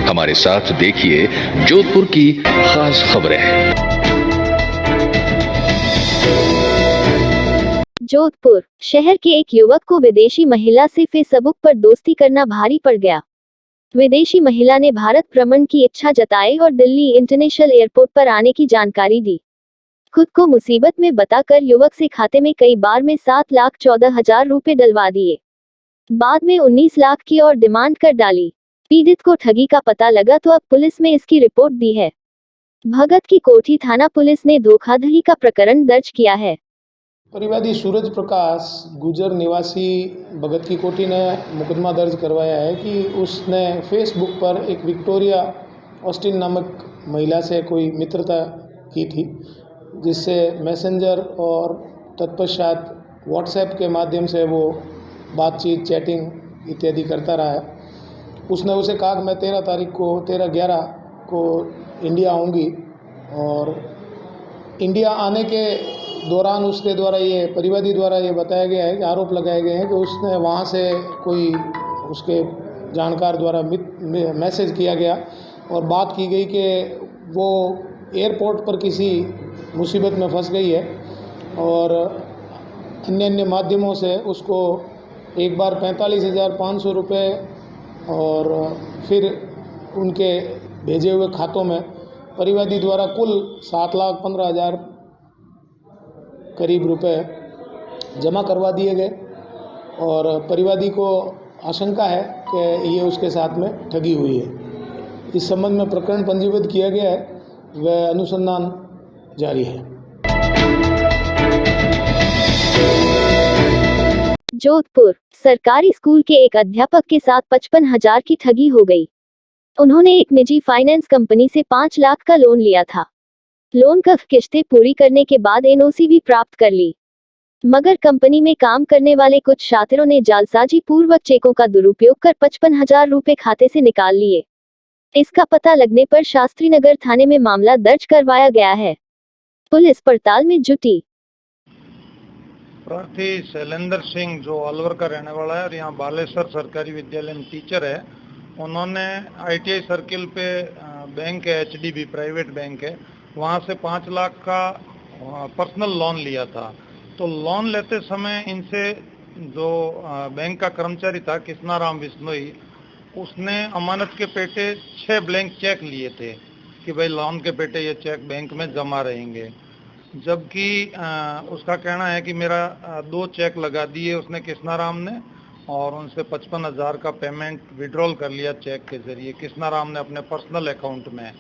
हमारे साथ देखिए जोधपुर की खास खबरें। जोधपुर शहर के एक युवक को विदेशी महिला से फेसबुक पर दोस्ती करना भारी पड़ गया। विदेशी महिला ने भारत भ्रमण की इच्छा जताई और दिल्ली इंटरनेशनल एयरपोर्ट पर आने की जानकारी दी। खुद को मुसीबत में बताकर युवक से खाते में कई बार में 7,14,000 रुपए डलवा दिए। बाद में 19 लाख की और डिमांड कर डाली। पीड़ित को ठगी का पता लगा तो अब पुलिस में इसकी रिपोर्ट दी है। भगत की कोठी थाना पुलिस ने धोखाधड़ी का प्रकरण दर्ज किया है। परिवादी सूरज प्रकाश गुजर निवासी भगत की कोठी ने मुकदमा दर्ज करवाया है कि उसने फेसबुक पर एक विक्टोरिया ऑस्टिन नामक महिला से कोई मित्रता की थी, जिससे मैसेंजर और तत्पश्चात व्हाट्सएप के माध्यम से वो बातचीत, चैटिंग इत्यादि करता रहा है। उसने उसे कहा कि मैं 13/11 को इंडिया आऊँगी, और इंडिया आने के दौरान उसके द्वारा ये परिवादी द्वारा ये बताया गया है कि आरोप लगाए गए हैं कि उसने वहाँ से कोई उसके जानकार द्वारा मैसेज किया गया और बात की गई कि वो एयरपोर्ट पर किसी मुसीबत में फंस गई है, और अन्य माध्यमों से उसको एक बार 45,500 रुपये और फिर उनके भेजे हुए खातों में परिवादी द्वारा कुल 7,15,000 करीब रुपए जमा करवा दिए गए, और परिवादी को आशंका है कि ये उसके साथ में ठगी हुई है। इस संबंध में प्रकरण पंजीबद्ध किया गया है, वह अनुसंधान जारी है। जोधपुर सरकारी स्कूल के एक अध्यापक के साथ 55,000 की ठगी हो गई। उन्होंने एक निजी फाइनेंस कंपनी से 5 लाख का लोन लिया था। लोन की किश्तें पूरी करने के बाद एनओसी भी प्राप्त कर ली, मगर कंपनी में काम करने वाले कुछ छात्रों ने जालसाजी पूर्वक चेकों का दुरुपयोग कर 55,000 रुपए खाते से निकाल लिए। इसका पता लगने पर शास्त्री नगर थाने में मामला दर्ज करवाया गया है। पुलिस पड़ताल में जुटी। प्रार्थी शैलेंद्र सिंह जो अलवर का रहने वाला है और यहाँ बालेश्वर सरकारी विद्यालय में टीचर है, उन्होंने ITI सर्किल पे बैंक है, HDB प्राइवेट बैंक है, वहाँ से 5 लाख का पर्सनल लोन लिया था। तो लोन लेते समय इनसे जो बैंक का कर्मचारी था कृष्णाराम बिश्नोई, उसने अमानत के पेटे 6 ब्लैंक चेक लिए थे कि भाई लोन के पेटे ये चेक बैंक में जमा रहेंगे, जबकि उसका कहना है कि मेरा 2 चेक लगा दिए उसने कृष्णाराम ने, और उनसे 55,000 का पेमेंट विड्रॉल कर लिया चेक के जरिए कृष्णाराम ने अपने पर्सनल अकाउंट में,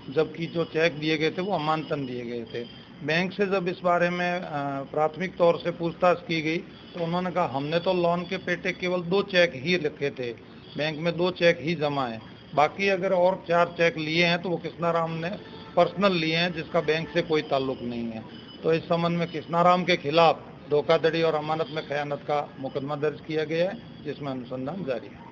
जबकि जो चेक दिए गए थे वो अमानतन दिए गए थे। बैंक से जब इस बारे में प्राथमिक तौर से पूछताछ की गई तो उन्होंने कहा हमने तो लोन के पेटे केवल 2 चेक ही रखे थे, बैंक में 2 चेक ही जमा है, बाकी अगर और 4 चेक लिए हैं तो वो कृष्णाराम ने पर्सनल लिए हैं, जिसका बैंक से कोई ताल्लुक नहीं है। तो इस संबंध में कृष्णाराम के खिलाफ धोखाधड़ी और अमानत में खयानत का मुकदमा दर्ज किया गया है, जिसमें अनुसंधान जारी है।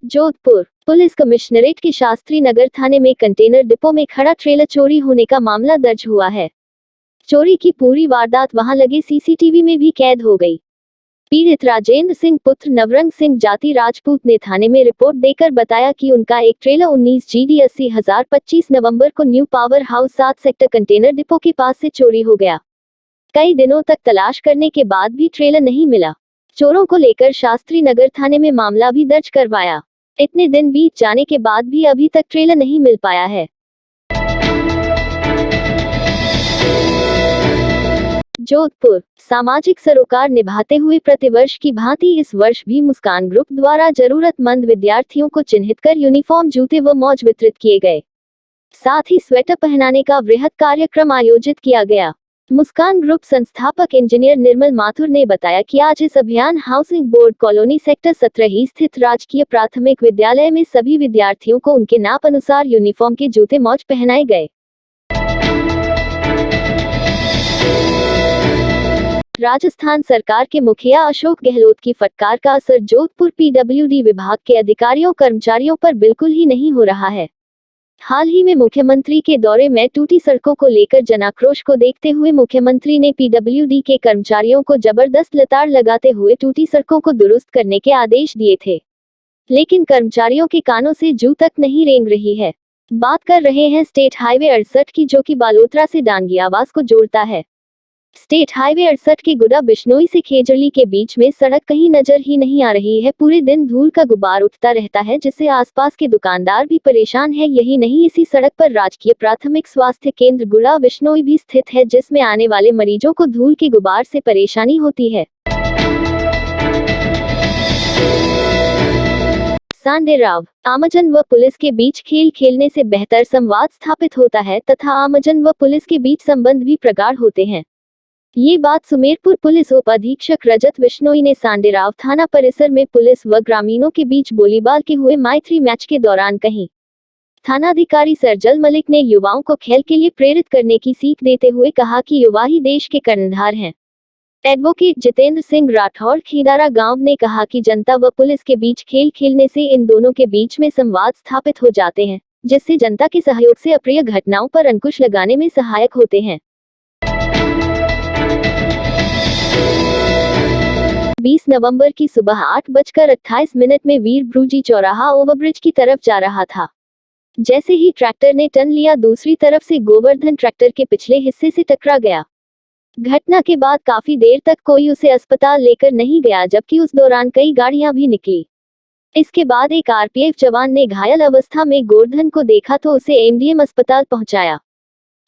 जोधपुर पुलिस कमिश्नरेट के शास्त्री नगर थाने में कंटेनर डिपो में खड़ा ट्रेलर चोरी होने का मामला दर्ज हुआ है। चोरी की पूरी वारदात वहां लगे CCTV में भी कैद हो गई। पीड़ित राजेंद्र सिंह पुत्र नवरंग सिंह जाति राजपूत ने थाने में रिपोर्ट देकर बताया कि उनका एक ट्रेलर 19 GD 80,000 25 नवंबर को new power house 7 sector container depot के पास से चोरी हो गया। कई दिनों तक तलाश करने के बाद भी ट्रेलर नहीं मिला। चोरों को लेकर शास्त्री नगर थाने में मामला भी दर्ज करवाया। इतने दिन बीत जाने के बाद भी अभी तक ट्रेलर नहीं मिल पाया है। जोधपुर सामाजिक सरोकार निभाते हुए प्रतिवर्ष की भांति इस वर्ष भी मुस्कान ग्रुप द्वारा जरूरतमंद विद्यार्थियों को चिन्हित कर यूनिफॉर्म, जूते व मौज वितरित किए गए। साथ ही स्वेटर पहनाने का वृहद कार्यक्रम आयोजित किया गया। मुस्कान ग्रुप संस्थापक इंजीनियर निर्मल माथुर ने बताया कि आज इस अभियान हाउसिंग बोर्ड कॉलोनी सेक्टर 17 स्थित राजकीय प्राथमिक विद्यालय में सभी विद्यार्थियों को उनके नाप अनुसार यूनिफॉर्म के जूते मौज पहनाए गए। राजस्थान सरकार के मुखिया अशोक गहलोत की फटकार का असर जोधपुर PWD विभाग के अधिकारियों कर्मचारियों पर बिल्कुल ही नहीं हो रहा है। हाल ही में मुख्यमंत्री के दौरे में टूटी सड़कों को लेकर जनाक्रोश को देखते हुए मुख्यमंत्री ने पीडब्ल्यूडी के कर्मचारियों को जबरदस्त लताड़ लगाते हुए टूटी सड़कों को दुरुस्त करने के आदेश दिए थे, लेकिन कर्मचारियों के कानों से जू तक नहीं रेंग रही है। बात कर रहे हैं स्टेट हाईवे 68 की, जो कि बालोतरा से डांगी आवास को जोड़ता है। स्टेट हाईवे 68 के गुडा बिश्नोई से खेजड़ली के बीच में सड़क कहीं नजर ही नहीं आ रही है। पूरे दिन धूल का गुबार उठता रहता है, जिससे आसपास के दुकानदार भी परेशान है। यही नहीं, इसी सड़क पर राजकीय प्राथमिक स्वास्थ्य केंद्र गुडा बिश्नोई भी स्थित है, जिसमें आने वाले मरीजों को धूल के गुबार से परेशानी होती है। सांडेराव, आमजन व पुलिस के बीच खेल खेलने से बेहतर संवाद स्थापित होता है तथा आमजन व पुलिस के बीच संबंध भी प्रगाढ़ होते हैं। ये बात सुमेरपुर पुलिस उप अधीक्षक रजत बिश्नोई ने सांडेराव थाना परिसर में पुलिस व ग्रामीणों के बीच गोलीबार के हुए मैत्री मैच के दौरान कही। थानाधिकारी सरजल मलिक ने युवाओं को खेल के लिए प्रेरित करने की सीख देते हुए कहा कि युवा ही देश के कर्णधार हैं। एडवोकेट जितेंद्र सिंह राठौड़ खीदारा गांव ने कहा कि जनता व पुलिस के बीच खेल खेलने से इन दोनों के बीच में संवाद स्थापित हो जाते हैं, जिससे जनता के सहयोग से अप्रिय घटनाओं पर अंकुश लगाने में सहायक होते हैं। 20 नवंबर की सुबह 8:28 में वीर ब्रूजी चौराहा ओवरब्रिज की तरफ जा रहा था। जैसे ही ट्रैक्टर ने टर्न लिया, दूसरी तरफ से गोवर्धन ट्रैक्टर के पिछले हिस्से से टकरा गया। घटना के बाद काफी देर तक कोई उसे अस्पताल लेकर नहीं गया, जबकि उस दौरान कई गाड़ियां भी निकली। इसके बाद एक आरपीएफ जवान ने घायल अवस्था में गोवर्धन को देखा तो उसे एमडीएम अस्पताल पहुंचाया।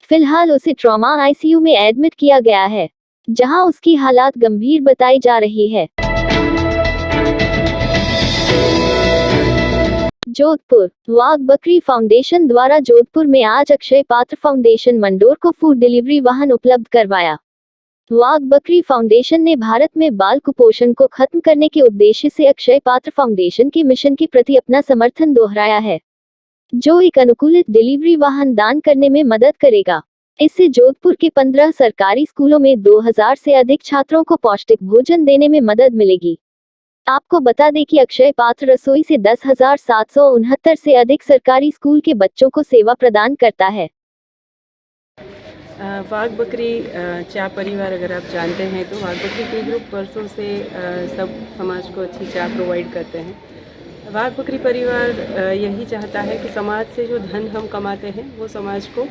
फिलहाल उसे ट्रॉमा आईसीयू में एडमिट किया गया है, जहां उसकी हालात गंभीर बताई जा रही है। जोधपुर, वाघ बकरी फाउंडेशन द्वारा जोधपुर में आज अक्षय पात्र फाउंडेशन मंडोर को फूड डिलीवरी वाहन उपलब्ध करवाया। वाघ बकरी फाउंडेशन ने भारत में बाल कुपोषण को खत्म करने के उद्देश्य से अक्षय पात्र फाउंडेशन के मिशन के प्रति अपना समर्थन दोहराया है, जो एक अनुकूलित डिलीवरी वाहन दान करने में मदद करेगा। इससे जोधपुर के 15 सरकारी स्कूलों में 2000 से अधिक छात्रों को पौष्टिक भोजन देने में मदद मिलेगी। आपको बता दें कि अक्षय पात्र रसोई से 10,769 से अधिक सरकारी स्कूल के बच्चों को सेवा प्रदान करता है। वाघ बकरी चाय परिवार अगर आप जानते हैं तो वाघ बकरी टी ग्रुप वर्षों से सब समाज को अच्छी चाय प्रोवाइड करते हैं। वाघ बकरी परिवार यही चाहता है कि समाज से जो धन हम कमाते हैं वो समाज को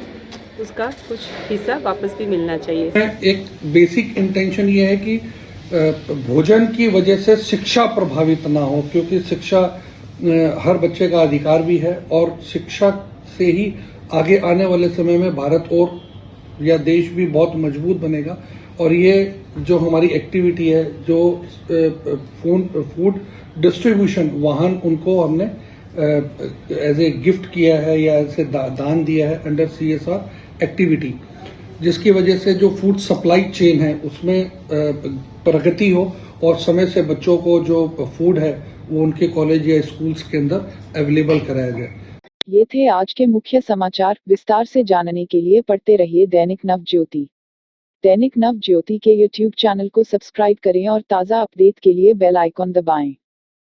उसका कुछ हिस्सा वापस भी मिलना चाहिए। एक बेसिक इंटेंशन ये है कि भोजन की वजह से शिक्षा प्रभावित ना हो, क्योंकि शिक्षा हर बच्चे का अधिकार भी है और शिक्षा से ही आगे आने वाले समय में भारत और या देश भी बहुत मजबूत बनेगा। और ये जो हमारी एक्टिविटी है, जो फूड डिस्ट्रीब्यूशन वाहन, उनको हमने एज ए गिफ्ट किया है या ऐसे दान दिया है अंडर CSR एक्टिविटी, जिसकी वजह से जो फूड सप्लाई चेन है उसमें प्रगति हो और समय से बच्चों को जो फूड है वो उनके कॉलेज या स्कूल्स के अंदर अवेलेबल कराया जाए। ये थे आज के मुख्य समाचार। विस्तार से जानने के लिए पढ़ते रहिए दैनिक नवज्योति। दैनिक नवज्योति के YouTube चैनल को सब्सक्राइब करें और ताज़ा अपडेट के लिए बेल आइकॉन दबाएं।